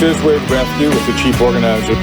Fizzwave Rescue with the Chief Organizer.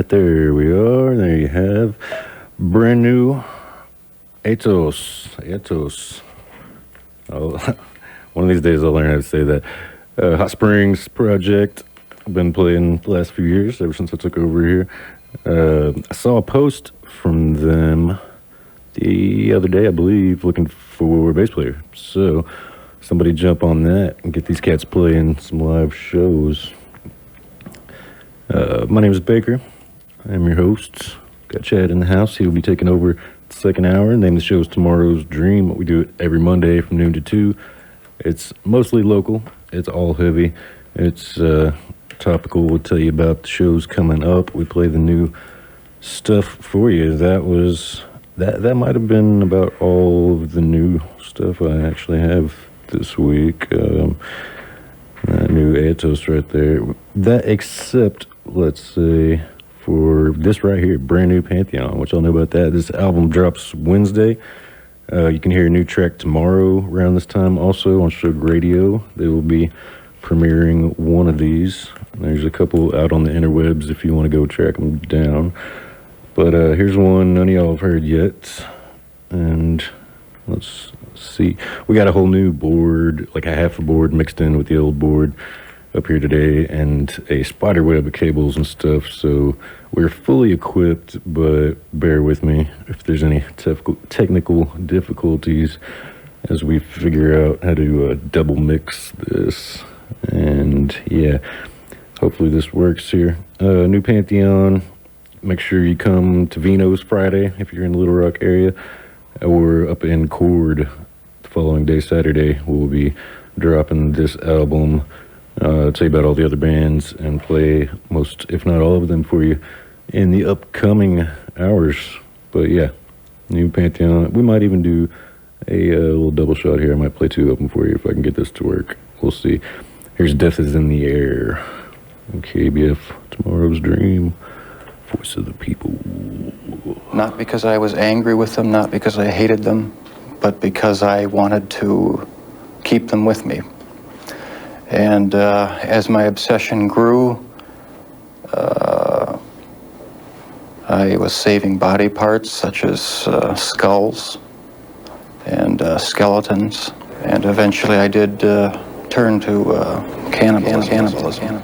There we are. There you have brand new AETOS. Oh, one of these days I'll learn how to say that. Hot Springs project. I've been playing the last few years, ever since I took over here. I saw a post from them the other day, I believe, looking for a bass player. So somebody jump on that and get these cats playing some live shows. My name is Baker. I'm your host. Got Chad in the house. He'll be taking over the second hour. Name of the show is Tomorrow's Dream. We do it every Monday from noon to 2. It's mostly local. It's all heavy. It's topical. We'll tell you about the shows coming up. We play the new stuff for you. That might have been about all of the new stuff I actually have this week. That new AETOS right there. That except, let's say, for this right here, brand new Pantheon. What y'all know about that? This album drops Wednesday. You can hear a new track tomorrow around this time. Also on Shug Radio, they will be premiering one of these. There's a couple out on the interwebs if you want to go track them down. But here's one none of y'all have heard yet. And let's see. We got a whole new board, like a half a board mixed in with the old board up here today, and a spider web of cables and stuff. So we're fully equipped, but bear with me if there's any technical difficulties as we figure out how to double mix this. And yeah, hopefully this works here. New Pantheon. Make sure you come to Vino's Friday if you're in the Little Rock area, or up in Cord the following day, Saturday. We'll be dropping this album, tell you about all the other bands, and play most, if not all of them, for you in the upcoming hours. But yeah, new Pantheon. We might even do a little double shot here. I might play two of them for you if I can get this to work. We'll see. Here's Death is in the Air. KABF, Tomorrow's Dream. Voice of the people. Not because I was angry with them, not because I hated them, but because I wanted to keep them with me. And as my obsession grew, I was saving body parts such as skulls and skeletons, and eventually I did turn to cannibalism.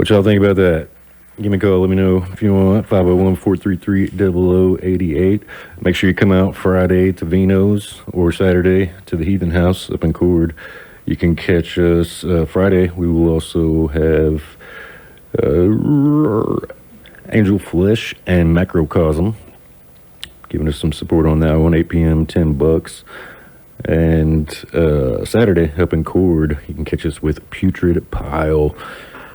What y'all think about that? Give me a call. Let me know if you want. 501-433-0088. Make sure you come out Friday to Vino's or Saturday to the Heathen House up in Cord. You can catch us Friday. We will also have Angel Flesh and Macrocosm giving us some support on that one. 8 p.m., $10. And Saturday up in Cord, you can catch us with Putrid Pile.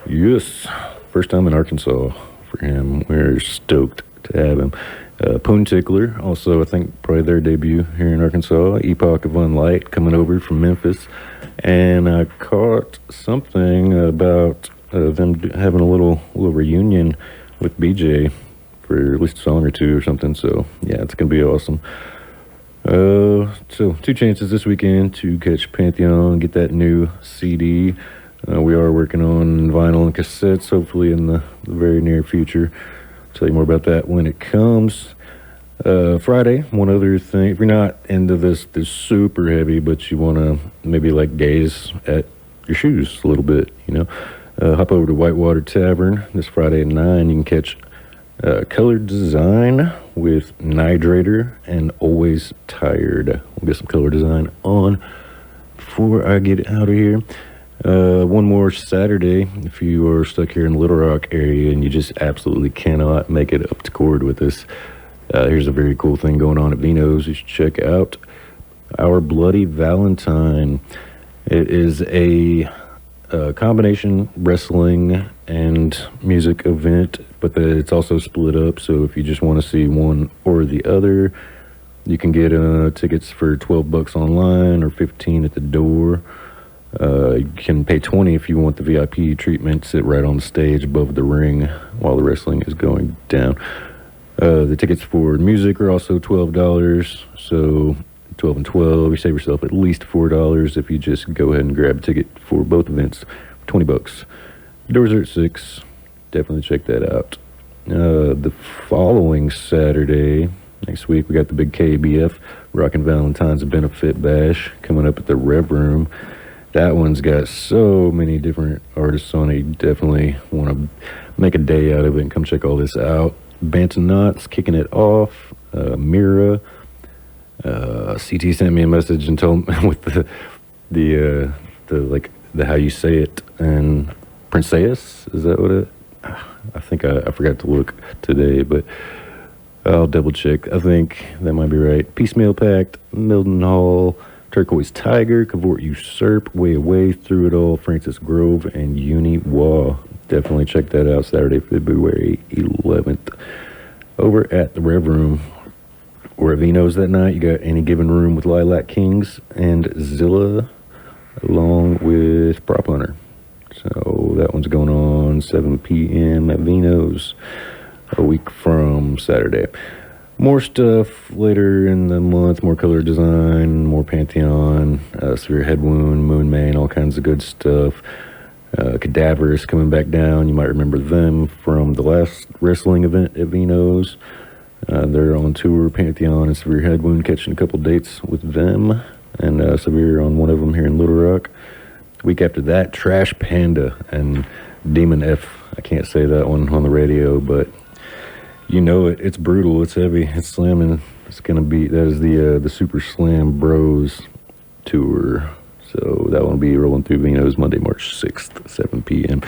Yes, first time in Arkansas for him. We're stoked to have him. Poon Tickler, also I think probably their debut here in Arkansas. Epoch of Unlight coming over from Memphis. And I caught something about them having a little reunion with BJ for at least a song or two or something. So yeah, it's gonna be awesome. So 2 chances this weekend to catch Pantheon, get that new CD. We are working on vinyl and cassettes, hopefully in the very near future. I'll tell you more about that when it comes. Friday, one other thing. If you're not into this super heavy, but you want to maybe like gaze at your shoes a little bit, hop over to Whitewater Tavern this Friday at 9. You can catch Colored Design with Nidrator and Always Tired. We'll get some Color Design on before I get out of here. One more Saturday, if you are stuck here in the Little Rock area and you just absolutely cannot make it up to Cord with us, here's a very cool thing going on at Vino's. You should check out Our Bloody Valentine. It is a combination wrestling and music event, but it's also split up, so if you just want to see one or the other, you can get tickets for $12 online or $15 at the door. You can pay $20 if you want the VIP treatment, sit right on the stage above the ring while the wrestling is going down. The tickets for music are also $12, so 12 and 12, you save yourself at least $4 if you just go ahead and grab a ticket for both events, $20. Doors are at 6. Definitely check that out. The following Saturday, next week, we got the big KABF Rockin' Valentine's Benefit Bash coming up at the Rev Room. That one's got so many different artists on it. You definitely want to make a day out of it and come check all this out. Banton Knots kicking it off. Mira. CT sent me a message and told me with the how you say it, and Princess, is that what it? I think I forgot to look today, but I'll double check. I think that might be right. Piecemeal Pact, Milton Hall, Turquoise Tiger, Cavort Usurp, Way Away, Through It All, Francis Grove, and Uni Wah. Definitely check that out Saturday, February 11th. Over at the Rev Room, or at Vino's that night, you got Any Given Room with Lilac Kings and Zilla, along with Prop Hunter. So that one's going on 7 p.m. at Vino's a week from Saturday. More stuff later in the month, more Color Design, more Pantheon, Severe Head Wound, Moon Mane, all kinds of good stuff. Cadaverous coming back down. You might remember them from the last wrestling event at Vino's. They're on tour, Pantheon and Severe Head Wound, catching a couple dates with them, and Severe on one of them here in Little Rock. Week after that, Trash Panda and Demon F. I can't say that one on the radio, but you know it. It's brutal. It's heavy. It's slamming. It's gonna be, that is the Super Slam Bros tour. So that one will be rolling through Vino's Monday, March 6th, 7 p.m.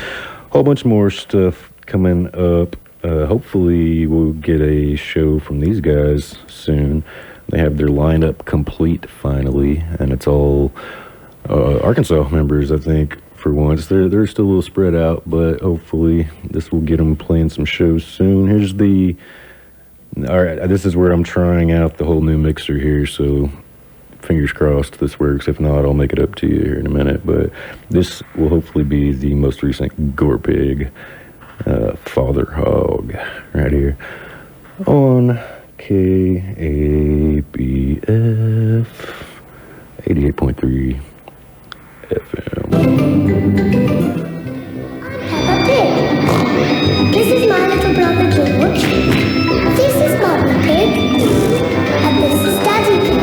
Whole bunch more stuff coming up. Hopefully we'll get a show from these guys soon. They have their lineup complete finally, and it's all Arkansas members, I think, for once. They're still a little spread out, but hopefully this will get them playing some shows soon. All right, this is where I'm trying out the whole new mixer here, so fingers crossed this works. If not, I'll make it up to you here in a minute, but this will hopefully be the most recent Gorepig Father Hog right here on KABF 88.3 FM. Peppa Pig. This is my little brother George. This is Mommy Pig. And this is Daddy Pig.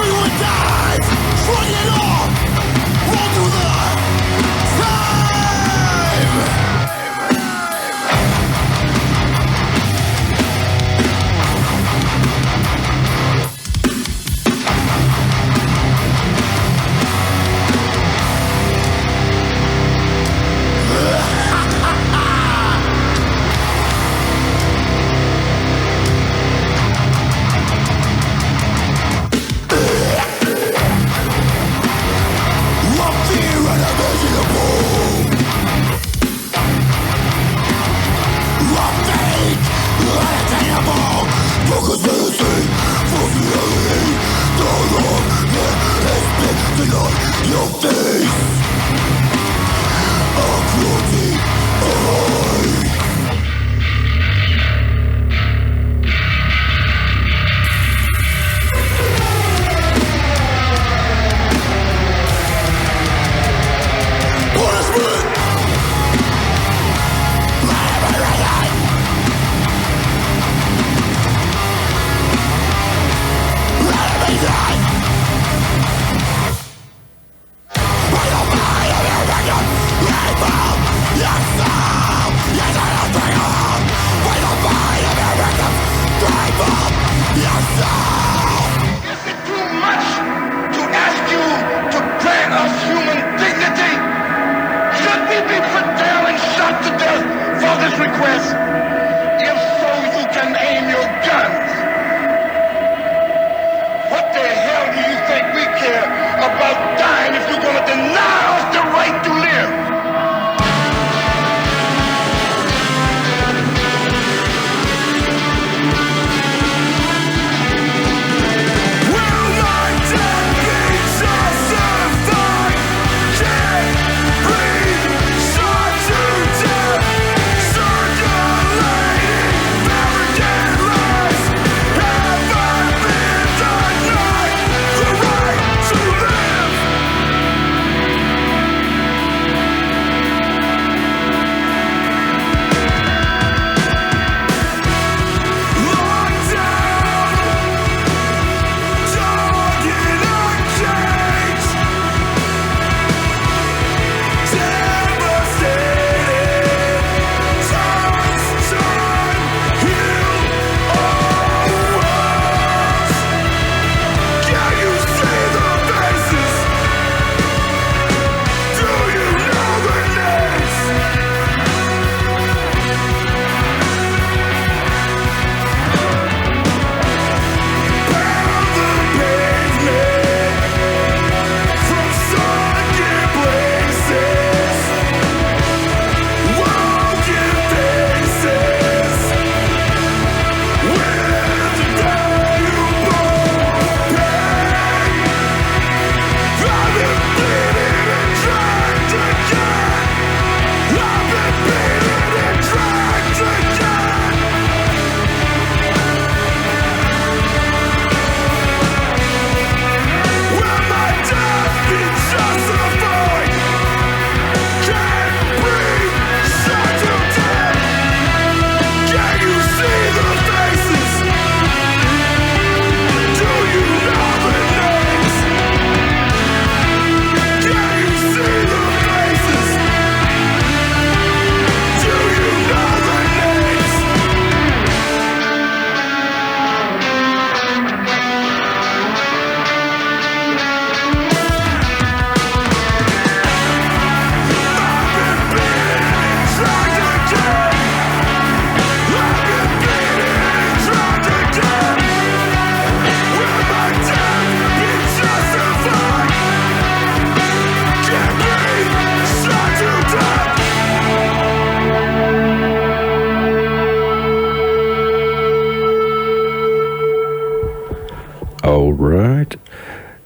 Everyone dies! Shrug it off! Roll to the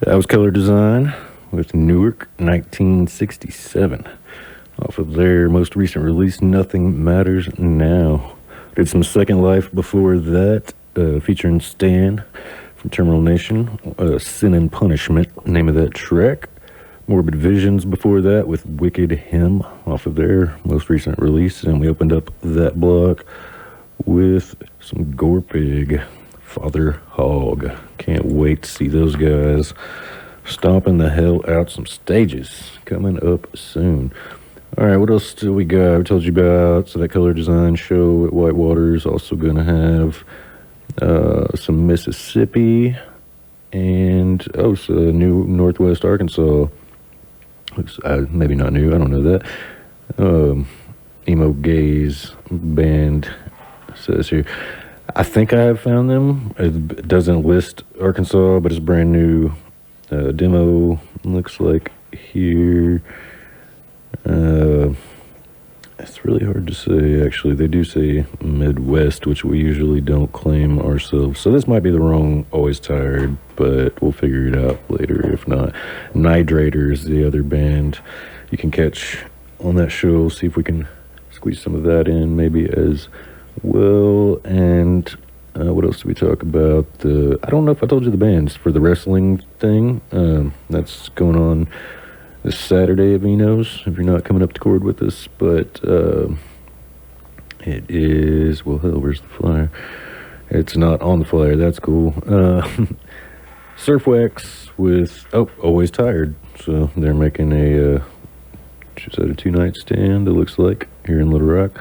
That was Color Design with Newark 1967. Off of their most recent release, Nothing Matters Now. Did some Second Life before that, featuring Stan from Terminal Nation. Sin and Punishment, name of that track. Morbid Visionz before that with Wicked Hymn off of their most recent release. And we opened up that block with some Gorepig, Father Hog. Can't wait to see those guys stomping the hell out some stages coming up soon. All right, what else do we got? We told you about, so that Color Design show at Whitewater is also going to have some Mississippi and, so new Northwest Arkansas. Looks, maybe not new, I don't know that. Emo Gaze band says here. I think I have found them. It doesn't list Arkansas, but it's brand new demo, looks like here. It's really hard to say, actually. They do say Midwest, which we usually don't claim ourselves. So this might be the wrong Always Tired, but we'll figure it out later if not. Nidrator is the other band you can catch on that show. See if we can squeeze some of that in maybe as well. And what else do we talk about? I don't know if I told you the bands for the wrestling thing. That's going on this Saturday at Vino's, if you're not coming up to Cord with us. But it is, well, hell, where's the flyer? It's not on the flyer. That's cool. Surfwax with, Always Tired. So they're making a just at a 2-night stand, it looks like, here in Little Rock.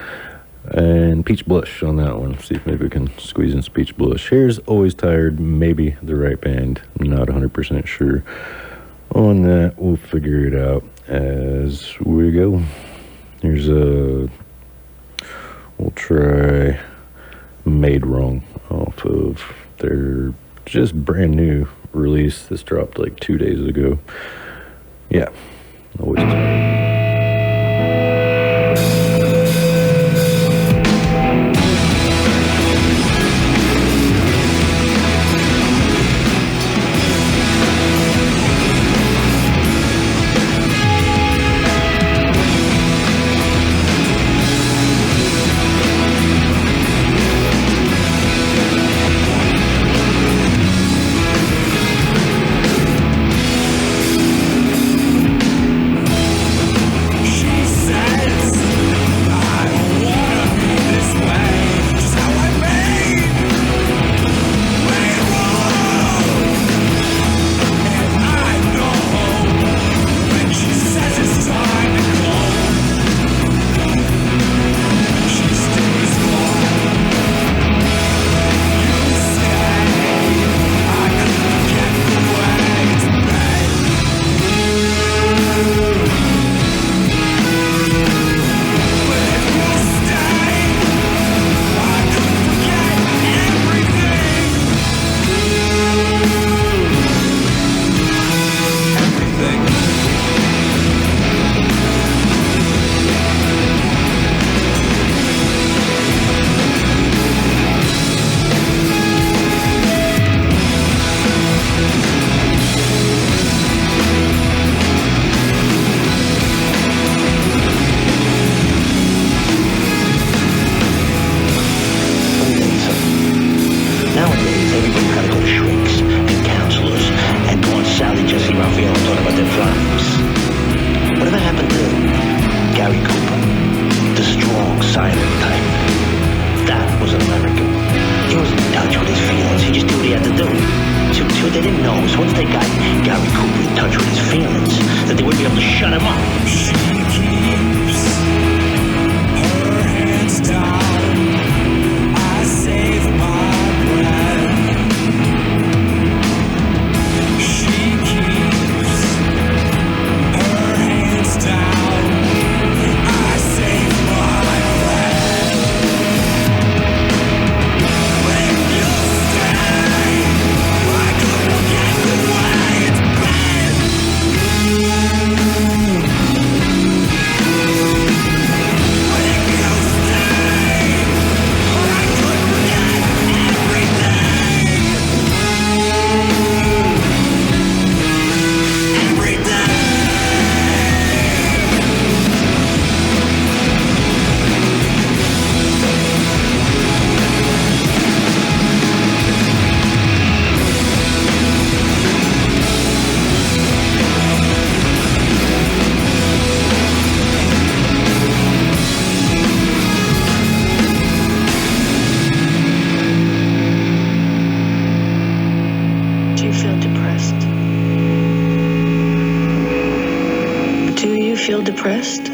And Peach Blush on that one. See if maybe we can squeeze in some Peach Blush. Here's Always Tired, maybe the right band. I'm not 100% sure on that. We'll figure it out as we go. Here's we'll try Made Wrong off of their just brand new release. This dropped like 2 days ago. Yeah, Always Tired. feel depressed?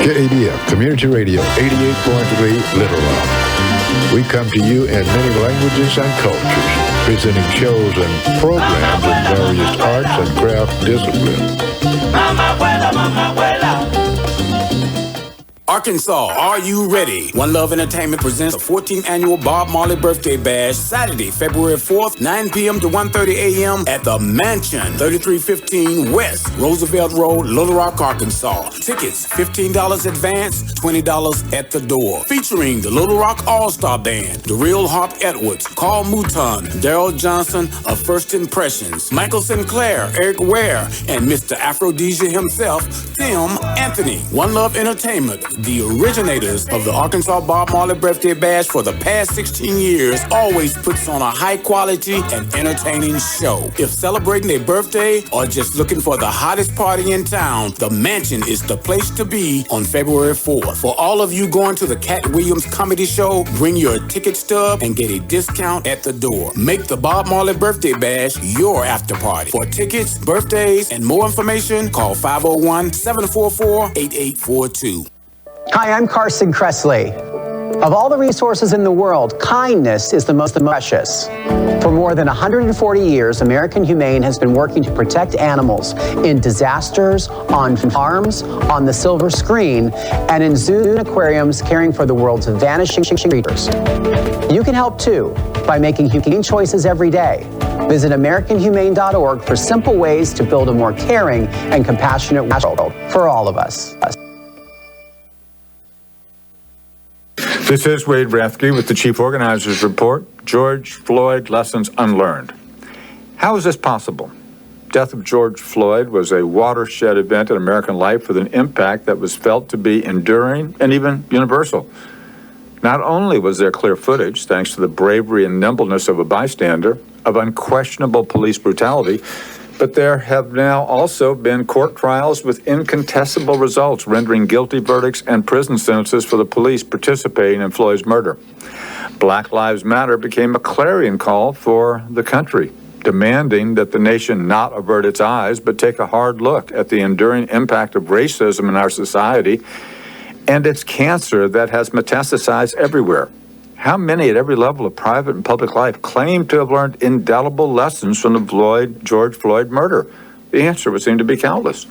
KABF Community Radio 88.3 Little Rock. We come to you in many languages and cultures, presenting shows and programs in various arts and craft disciplines. Arkansas, are you ready? One Love Entertainment presents the 14th annual Bob Marley Birthday Bash, Saturday, February 4th, 9 p.m. to 1:30 a.m. at the Mansion, 3315 West Roosevelt Road, Little Rock, Arkansas. Tickets, $15 advance, $20 at the door. Featuring the Little Rock All-Star Band, The Real Harp Edwards, Carl Mouton, Daryl Johnson of First Impressions, Michael Sinclair, Eric Ware, and Mr. Aphrodisia himself, Tim Anthony. One Love Entertainment, the originators of the Arkansas Bob Marley Birthday Bash for the past 16 years, always puts on a high-quality and entertaining show. If celebrating a birthday or just looking for the hottest party in town, the Mansion is the place to be on February 4th. For all of you going to the Cat Williams Comedy Show, bring your ticket stub and get a discount at the door. Make the Bob Marley Birthday Bash your after party. For tickets, birthdays, and more information, call 501-744-8842. Hi, I'm Carson Kressley. Of all the resources in the world, kindness is the most precious. For more than 140 years, American Humane has been working to protect animals in disasters, on farms, on the silver screen, and in zoos and aquariums caring for the world's vanishing creatures. You can help too by making humane choices every day. Visit AmericanHumane.org for simple ways to build a more caring and compassionate world for all of us. This is Wade Rathke with the Chief Organizer's Report, George Floyd Lessons Unlearned. How is this possible? Death of George Floyd was a watershed event in American life with an impact that was felt to be enduring and even universal. Not only was there clear footage, thanks to the bravery and nimbleness of a bystander, of unquestionable police brutality, but there have now also been court trials with incontestable results rendering guilty verdicts and prison sentences for the police participating in Floyd's murder. Black Lives Matter became a clarion call for the country, demanding that the nation not avert its eyes but take a hard look at the enduring impact of racism in our society and its cancer that has metastasized everywhere. How many at every level of private and public life claim to have learned indelible lessons from the George Floyd murder? The answer would seem to be countless.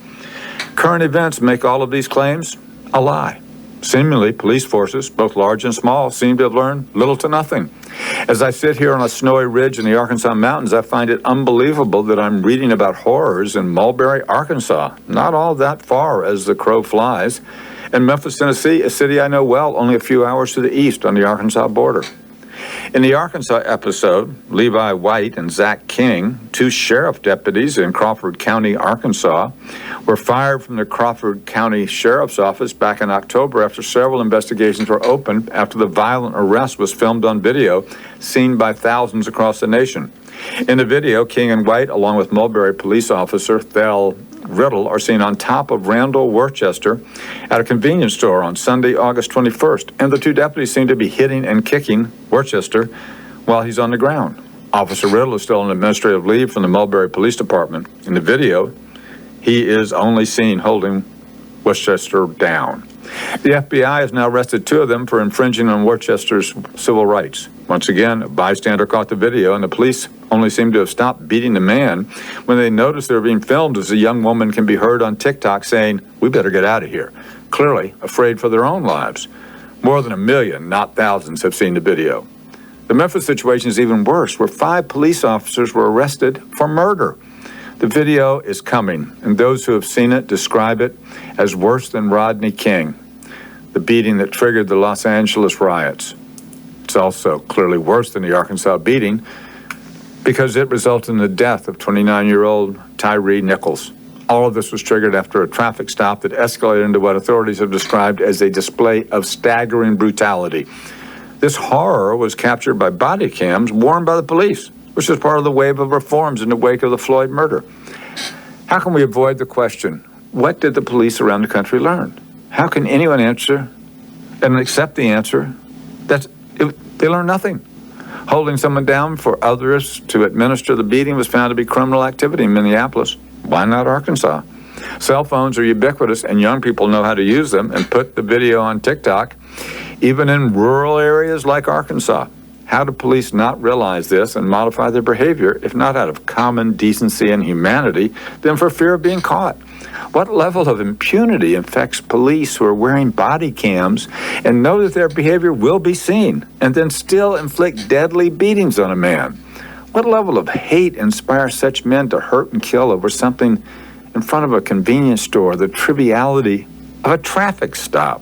Current events make all of these claims a lie. Seemingly, police forces, both large and small, seem to have learned little to nothing. As I sit here on a snowy ridge in the Arkansas mountains, I find it unbelievable that I'm reading about horrors in Mulberry, Arkansas, not all that far as the crow flies, and Memphis, Tennessee, a city I know well, only a few hours to the east on the Arkansas border. In the Arkansas episode, Levi White and Zach King, two sheriff deputies in Crawford County, Arkansas, were fired from the Crawford County Sheriff's Office back in October after several investigations were opened after the violent arrest was filmed on video, seen by thousands across the nation. In the video, King and White, along with Mulberry police officer Thel Riddle, are seen on top of Randall Worcester at a convenience store on Sunday, August 21st, and the two deputies seem to be hitting and kicking Worcester while he's on the ground. Officer Riddle is still on administrative leave from the Mulberry Police Department. In the video, he is only seen holding Worcester down. The FBI has now arrested two of them for infringing on Worcester's civil rights. Once again, a bystander caught the video, and the police only seem to have stopped beating the man when they noticed they were being filmed as a young woman can be heard on TikTok saying, "We better get out of here," clearly afraid for their own lives. More than 1 million, not thousands, have seen the video. The Memphis situation is even worse, where 5 police officers were arrested for murder. The video is coming, and those who have seen it describe it as worse than Rodney King, the beating that triggered the Los Angeles riots. It's also clearly worse than the Arkansas beating because it resulted in the death of 29-year-old Tyree Nichols. All of this was triggered after a traffic stop that escalated into what authorities have described as a display of staggering brutality. This horror was captured by body cams worn by the police, which is part of the wave of reforms in the wake of the Floyd murder. How can we avoid the question, what did the police around the country learn? How can anyone answer and accept the answer that they learned nothing? Holding someone down for others to administer the beating was found to be criminal activity in Minneapolis. Why not Arkansas? Cell phones are ubiquitous, and young people know how to use them and put the video on TikTok, even in rural areas like Arkansas. How do police not realize this and modify their behavior, if not out of common decency and humanity, then for fear of being caught? What level of impunity infects police who are wearing body cams and know that their behavior will be seen and then still inflict deadly beatings on a man? What level of hate inspires such men to hurt and kill over something in front of a convenience store, the triviality of a traffic stop?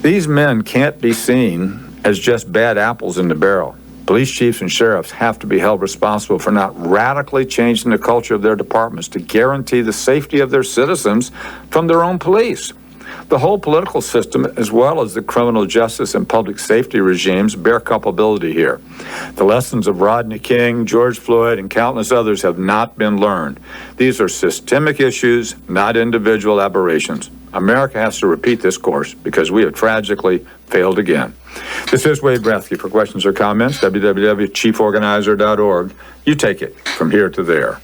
These men can't be seen as just bad apples in the barrel. Police chiefs and sheriffs have to be held responsible for not radically changing the culture of their departments to guarantee the safety of their citizens from their own police. The whole political system, as well as the criminal justice and public safety regimes, bear culpability here. The lessons of Rodney King, George Floyd, and countless others have not been learned. These are systemic issues, not individual aberrations. America has to repeat this course because we have tragically failed again. This is Wade Rathke. For questions or comments, www.chieforganizer.org. You take it from here to there.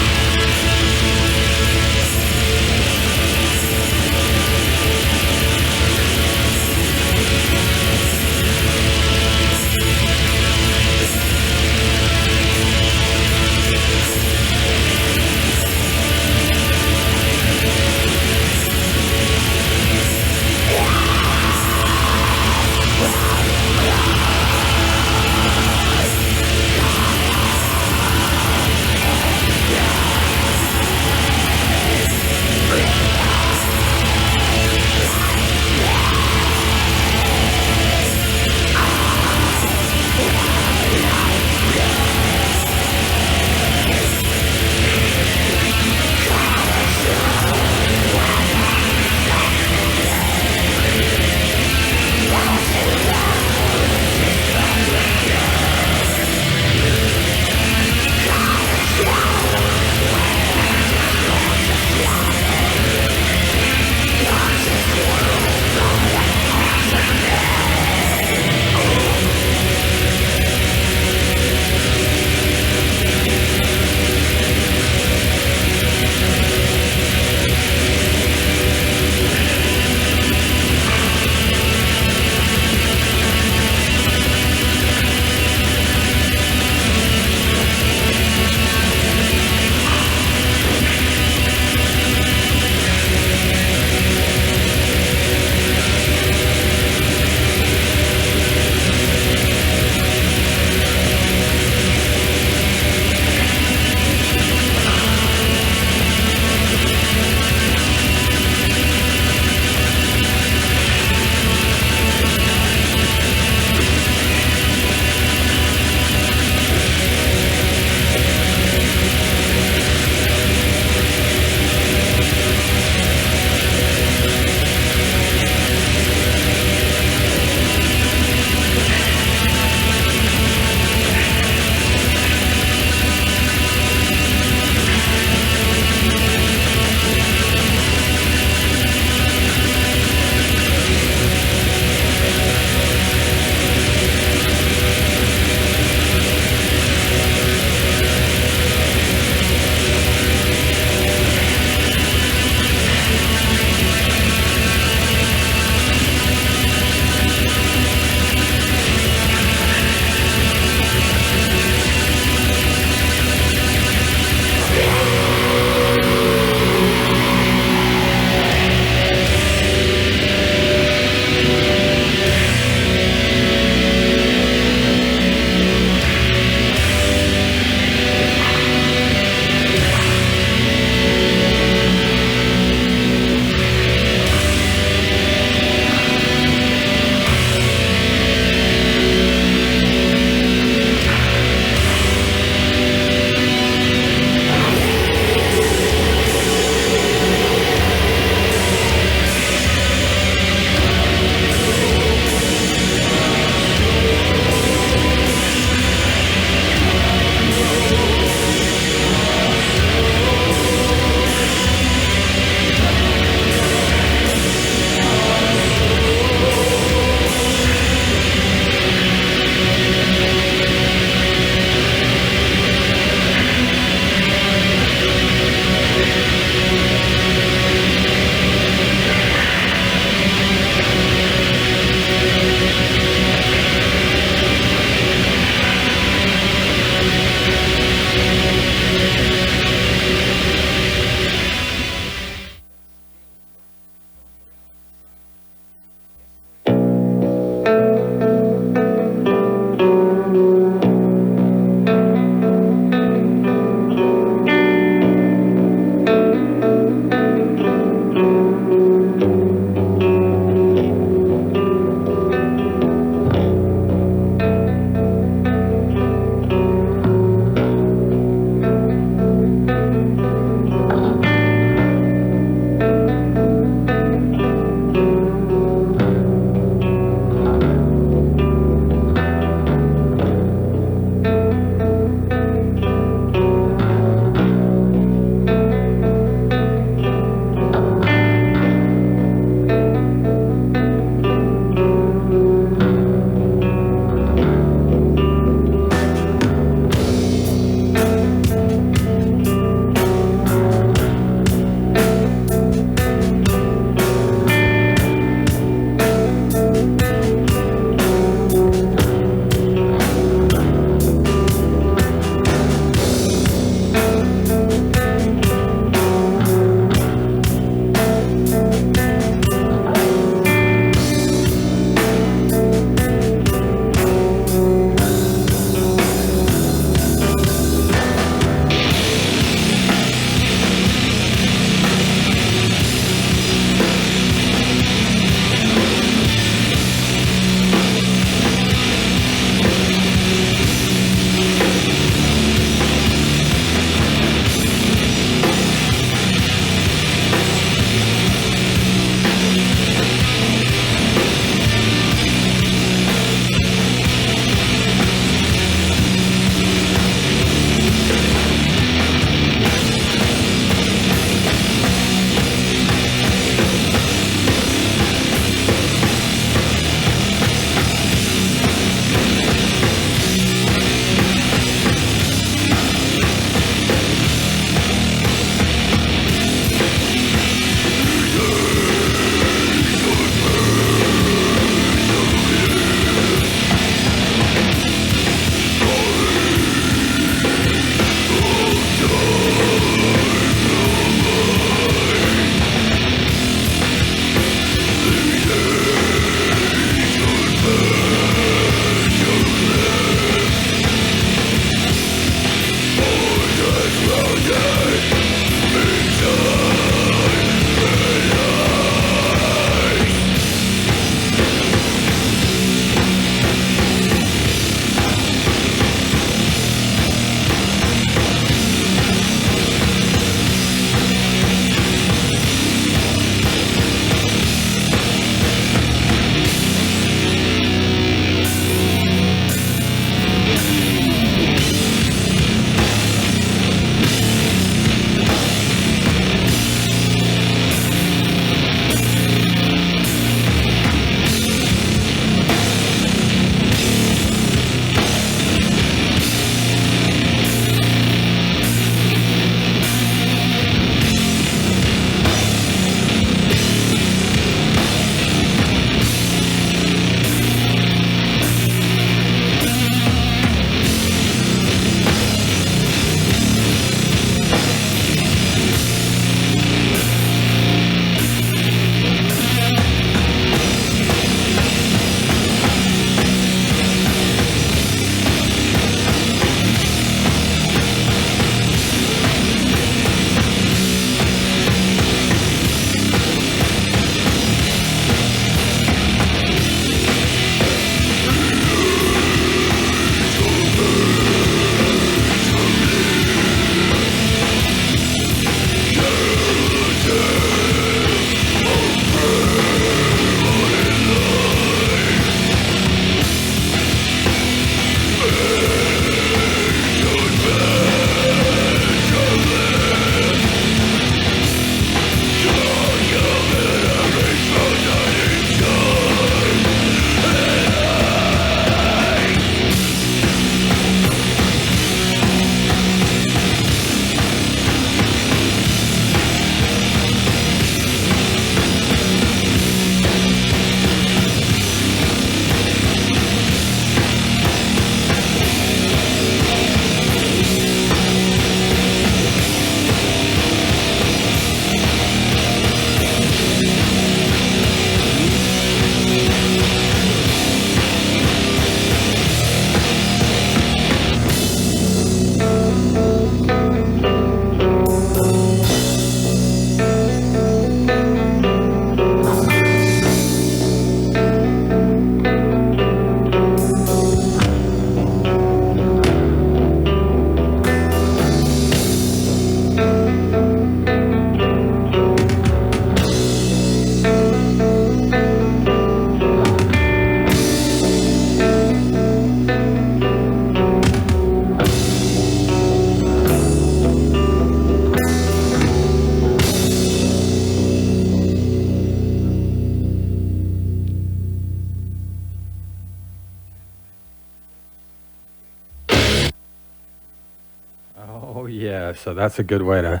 Yeah, so that's a good way to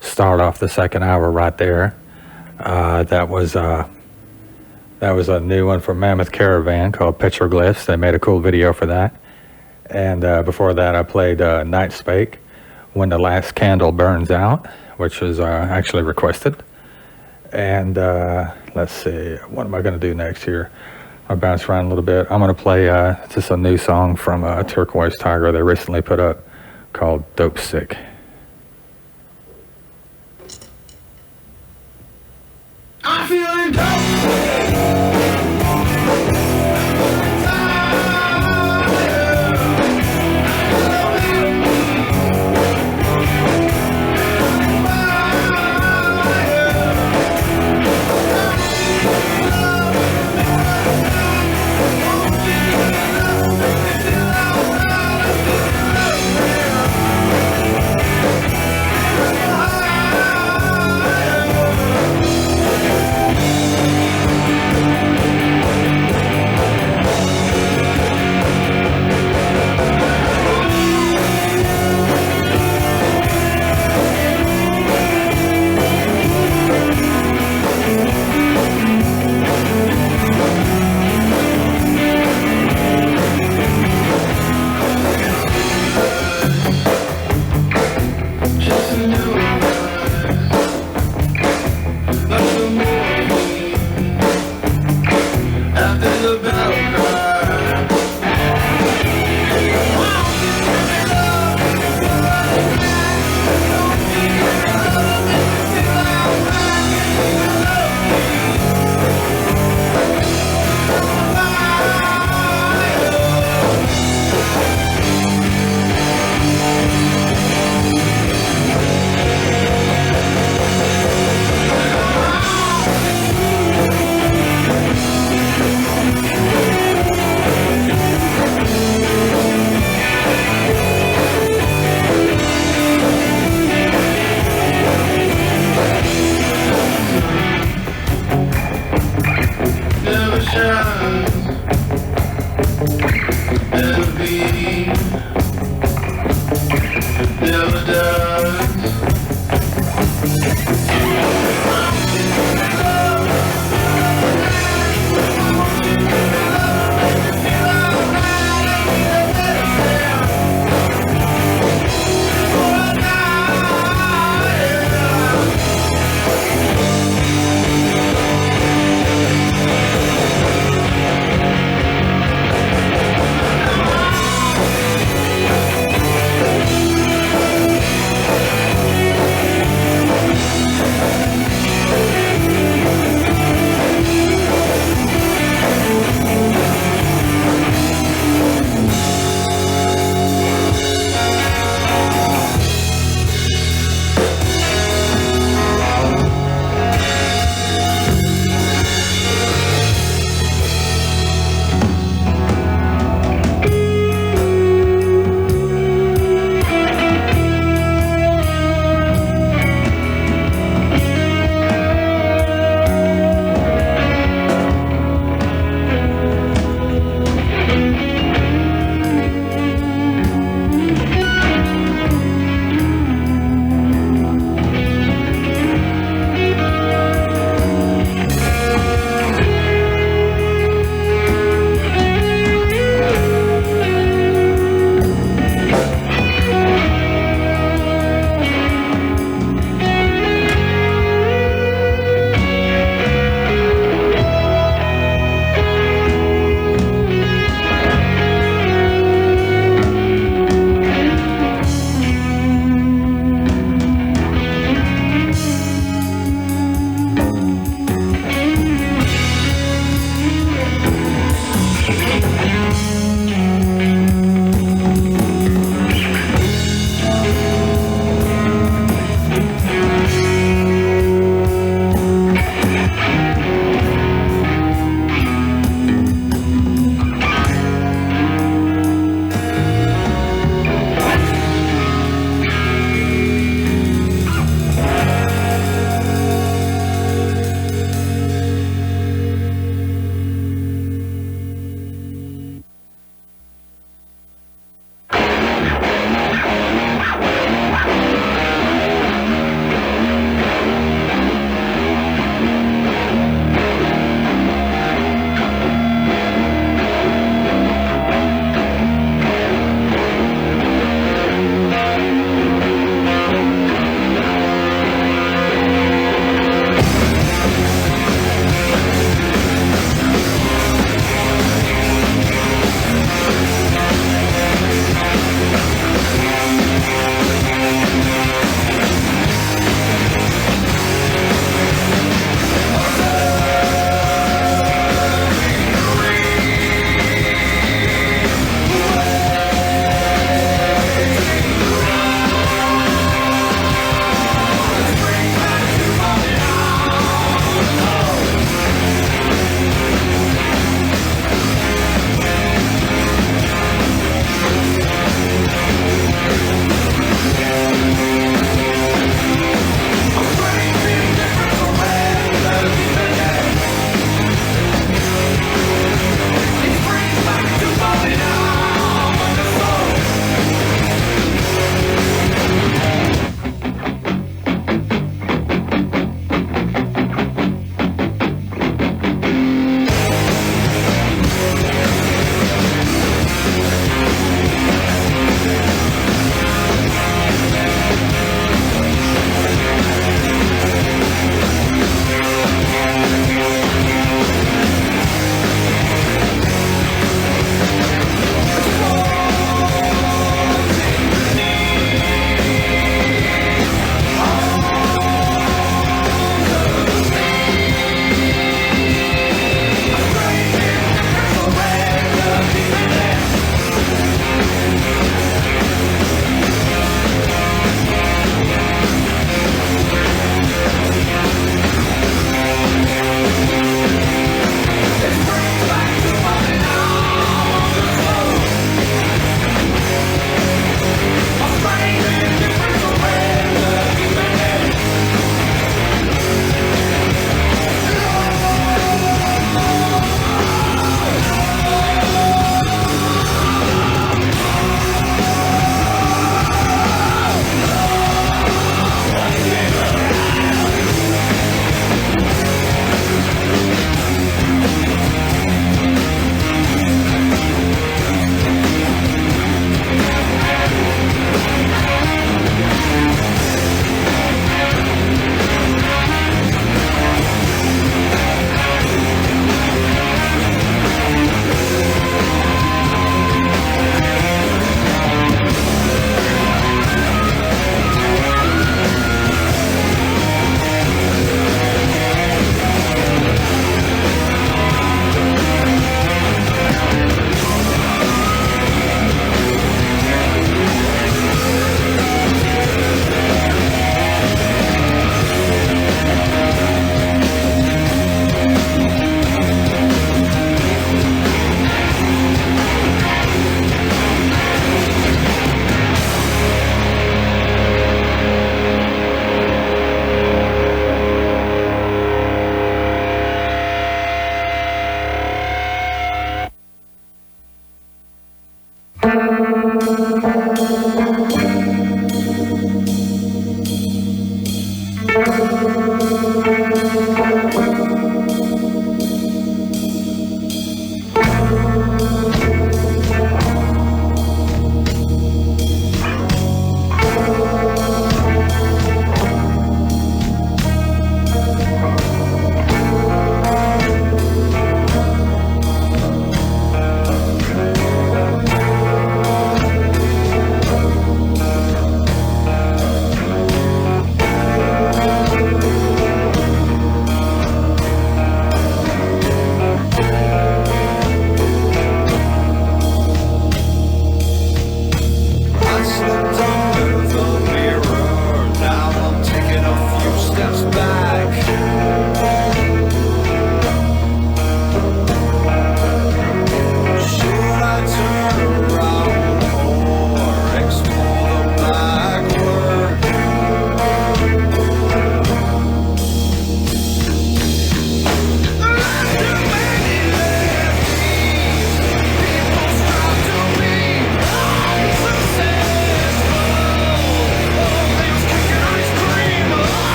start off the second hour right there. That was a new one from Mammoth Caravan called Petroglyphs. They made a cool video for that. And before that, I played Nightspake, When the Last Candle Burns Out, which was actually requested. And let's see, what am I going to do next here? I'll bounce around a little bit. I'm going to play just a new song from Turquoise Tiger they recently put up called Dope Sick. I'm feeling dope.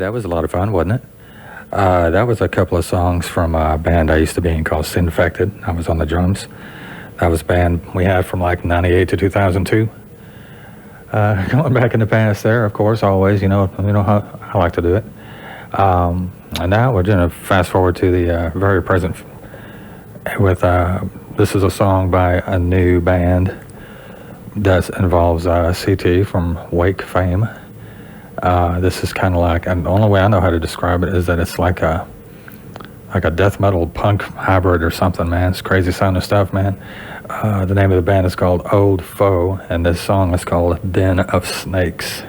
that was a lot of fun, wasn't it? That was a couple of songs from a band I used to be in called Sinfected. I was on the drums. That was a band we had from like 98 to 2002. Going back in the past there, of course, always, you know how I like to do it. And now we're going to fast forward to the very present with, this is a song by a new band that involves CT from Wake fame. This is kind of like, and the only way I know how to describe it is that it's like a death metal punk hybrid or something, man. It's crazy sounding stuff, man. The name of the band is called Old Foe, and this song is called Den of Snakes.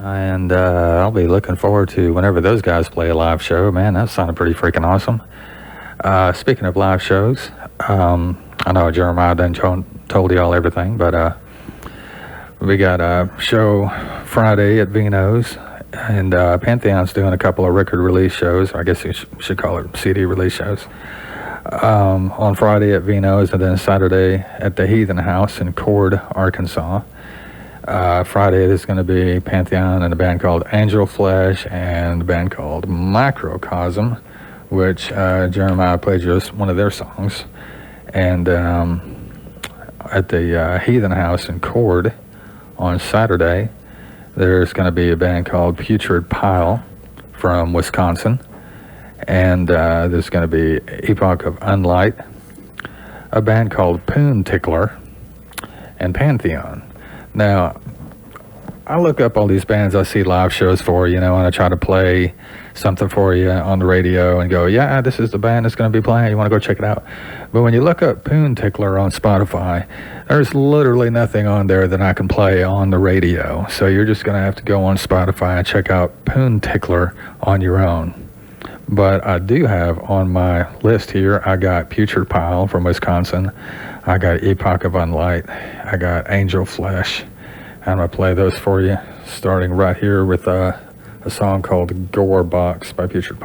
And I'll be looking forward to whenever those guys play a live show. Man, that sounded pretty freaking awesome. Speaking of live shows, I know Jeremiah done told y'all everything, but we got a show Friday at Visionz, and Pantheon's doing a couple of record release shows. I guess you should call it CD release shows. On Friday at Visionz, and then Saturday at the Heathen House in Cord, Arkansas. Friday it is going to be Pantheon and a band called Angel Flesh and a band called Macrocosm, which Jeremiah played just one of their songs. And at the Heathen House in Cord on Saturday, there's going to be a band called Putrid from Wisconsin. And there's going to be Epoch of Unlight, a band called Poon Tickler, and Pantheon. Now, I look up all these bands I see live shows for, and I try to play something for you on the radio and go, yeah, this is the band that's going to be playing. You want to go check it out? But when you look up Poon Tickler on Spotify, there's literally nothing on there that I can play on the radio. So you're just going to have to go on Spotify and check out Poon Tickler on your own. But I do have on my list here, I got Putrid from Wisconsin. I got Epoch of Unlight. I got Angel Flesh. I'm going to play those for you, starting right here with a song called Gorebox by Putrid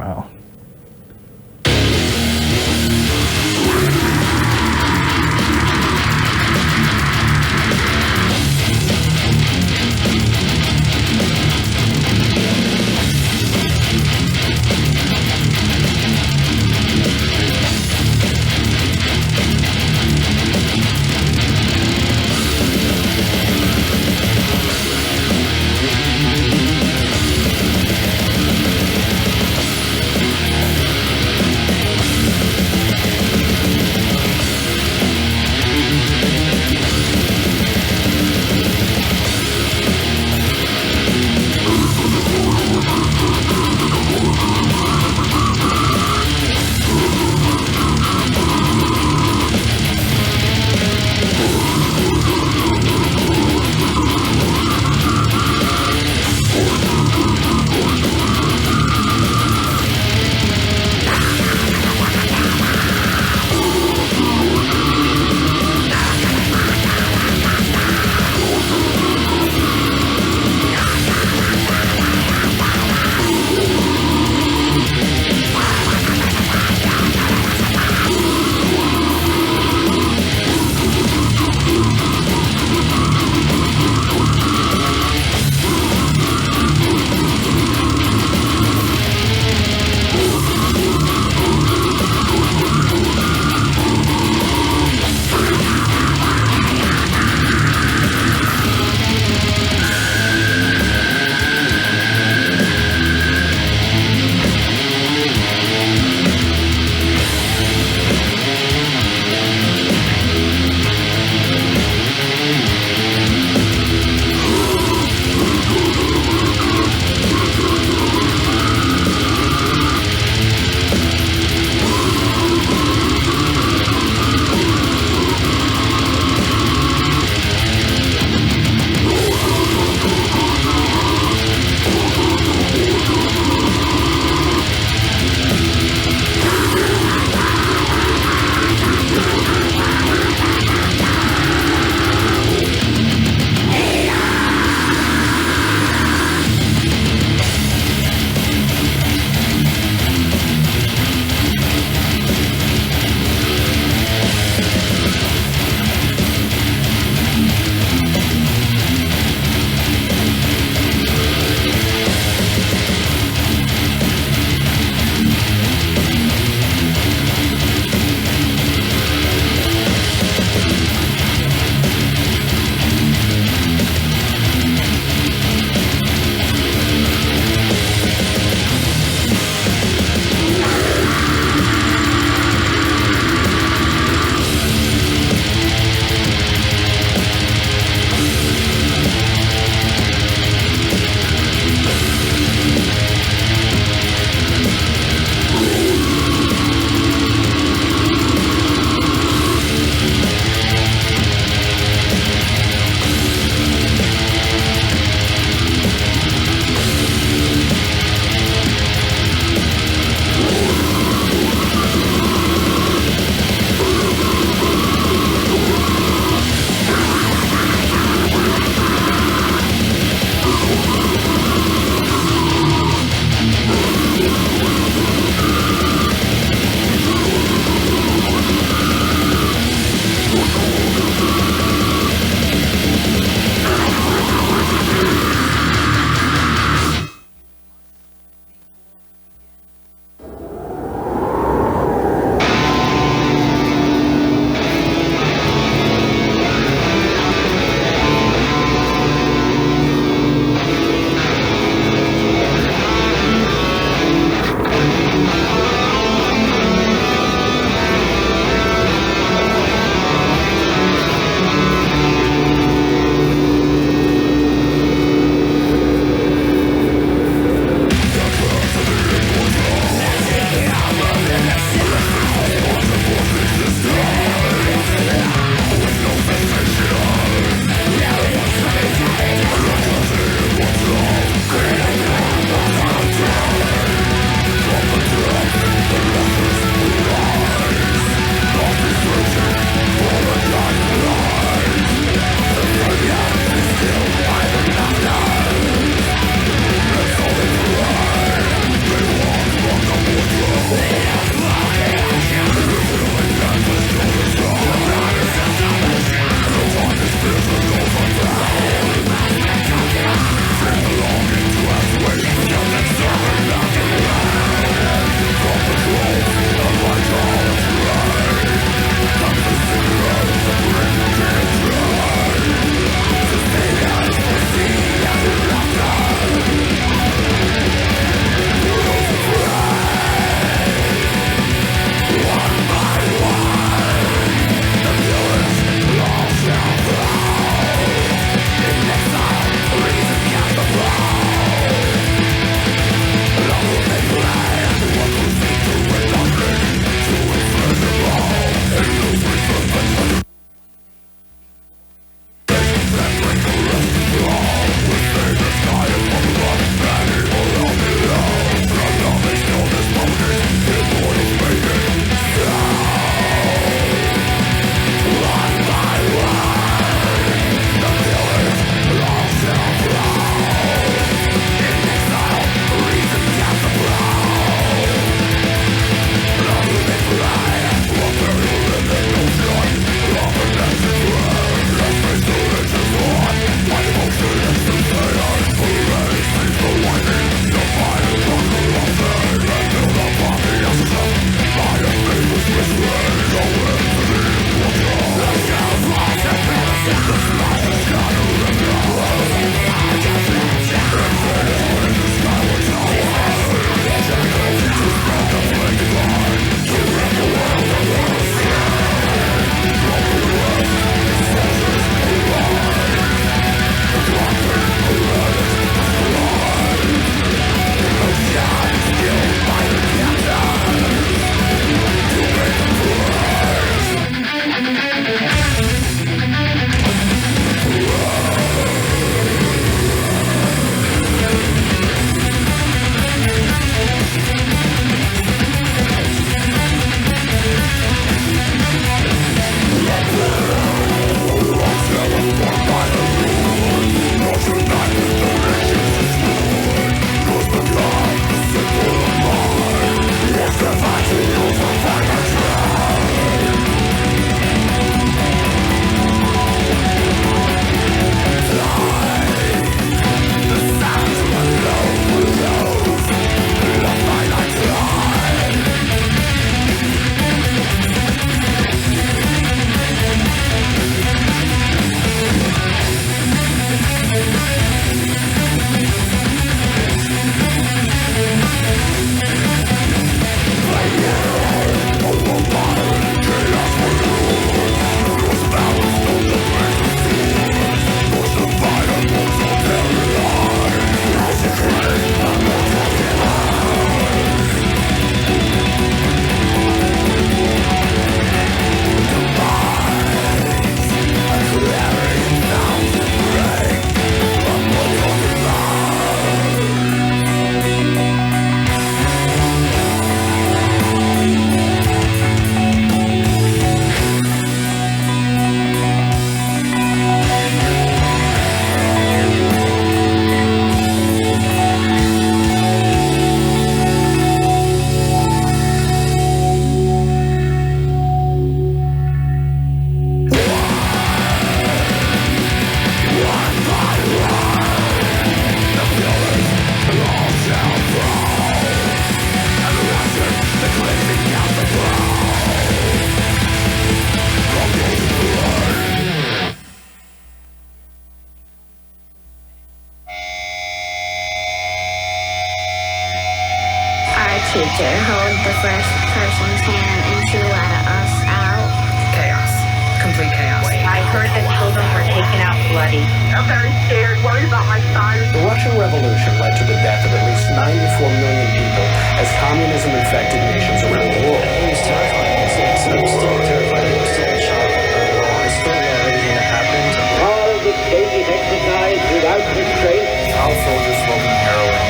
teacher hold the first person's hand and to let us out. Chaos. Complete chaos. I heard that children were taken out bloody. I'm very scared, worried about my son. The Russian Revolution led to the death of at least 94 million people as communism infected nations around the world. It was terrifying. I'm still terrified. I'm still in shock. I still know everything that happened. All of the state is exercised without restraint. Child soldiers smoking heroin,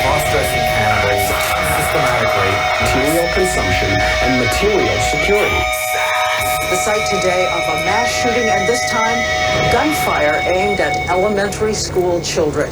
cross-dressing cannibals, systematic rape, material consumption, and material security. The site today of a mass shooting, and this time gunfire aimed at elementary school children.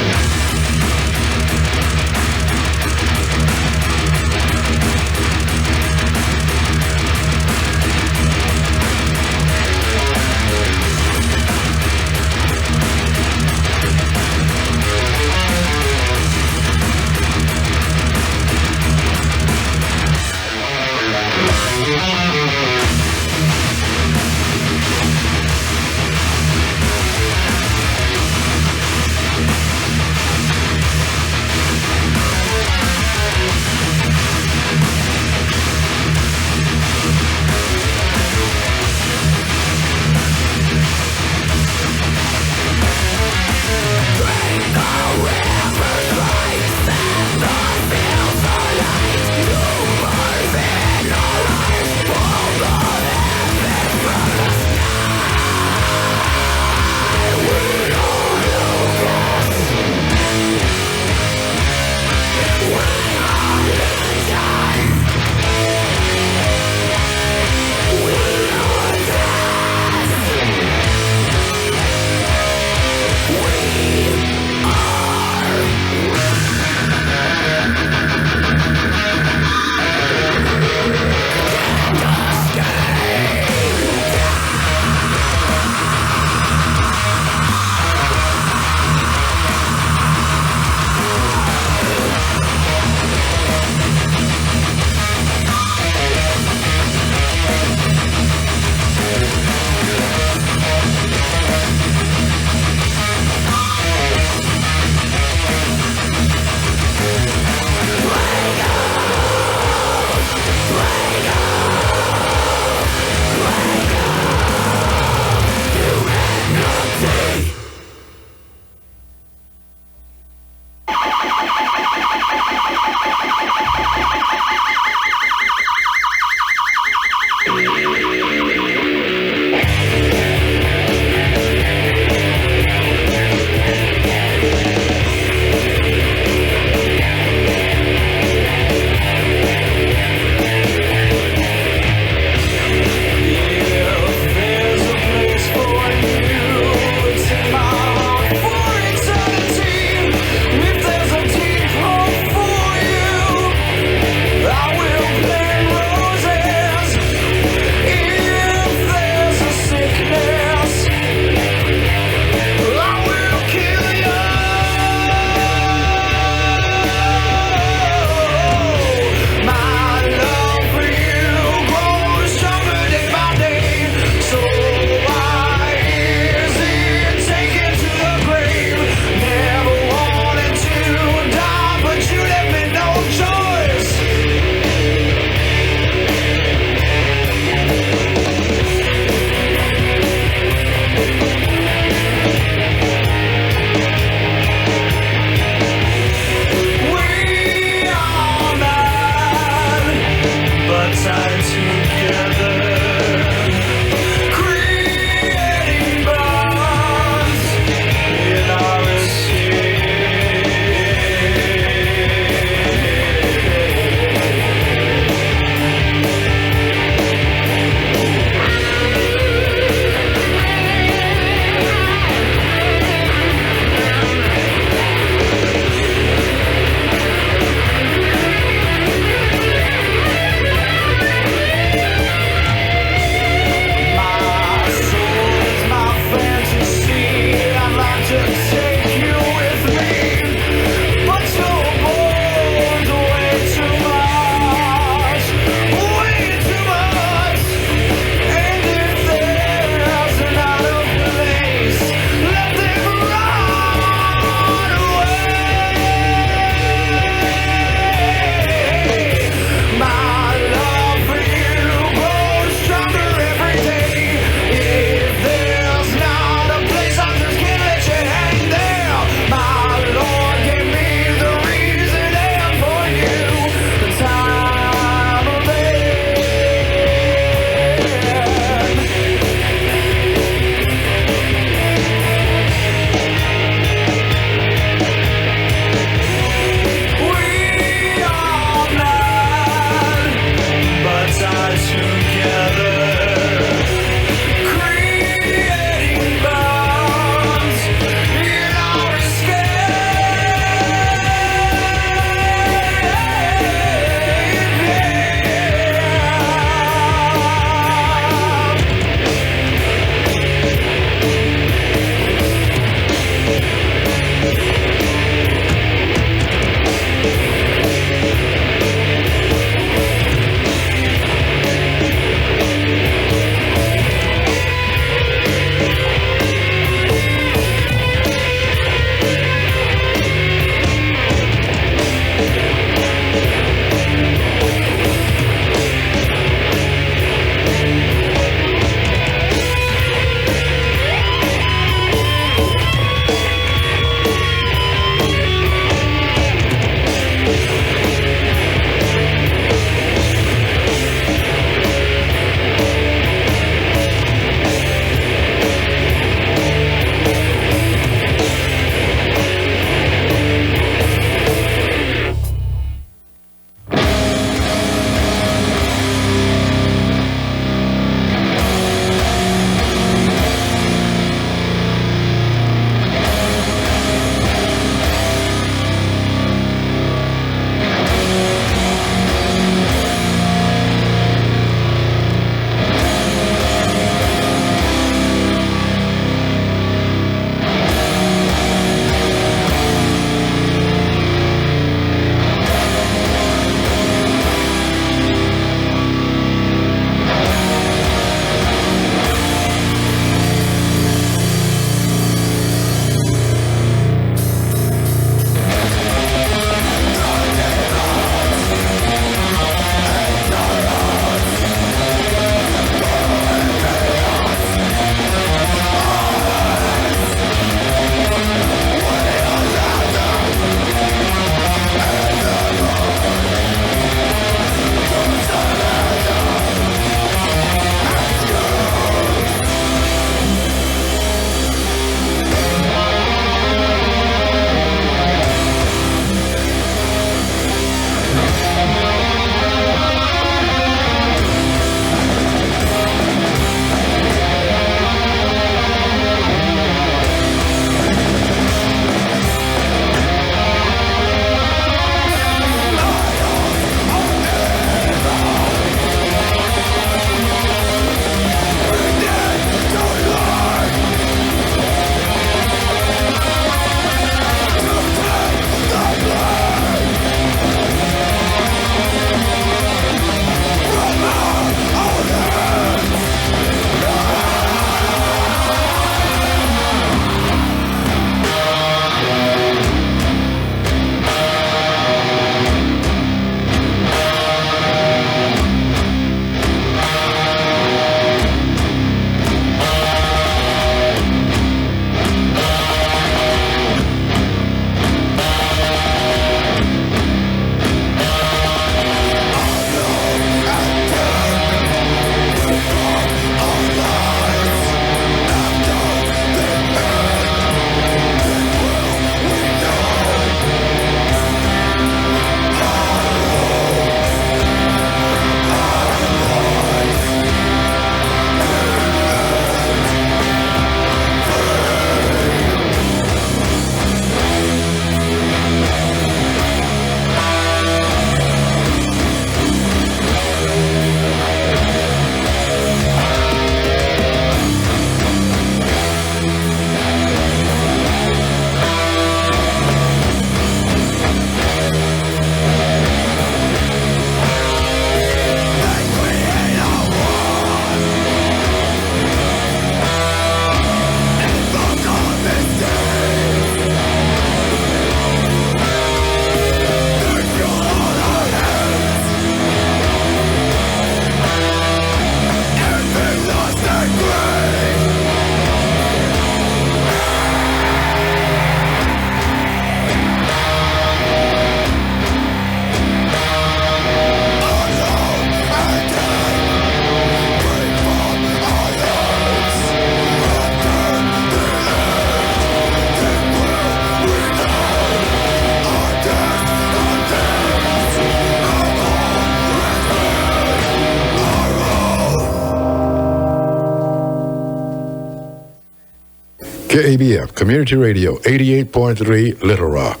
KABF, Community Radio, 88.3, Little Rock.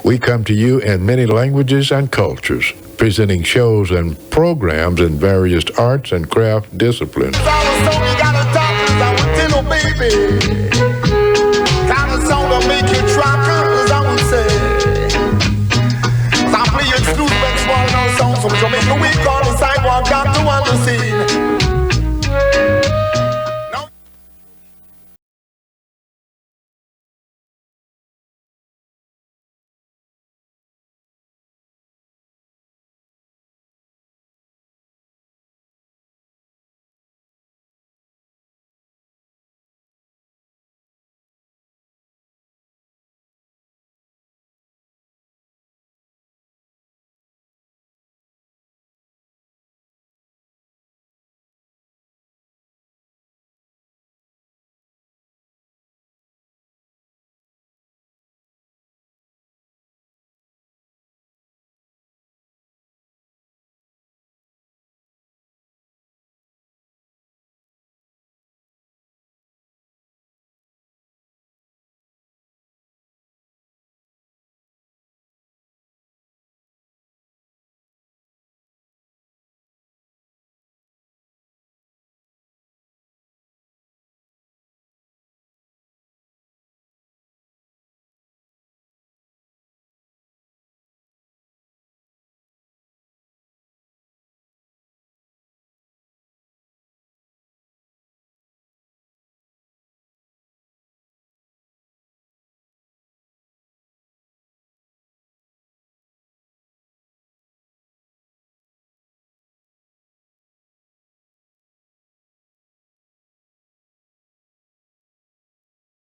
We come to you in many languages and cultures, presenting shows and programs in various arts and craft disciplines. Make the week on the sidewalk, got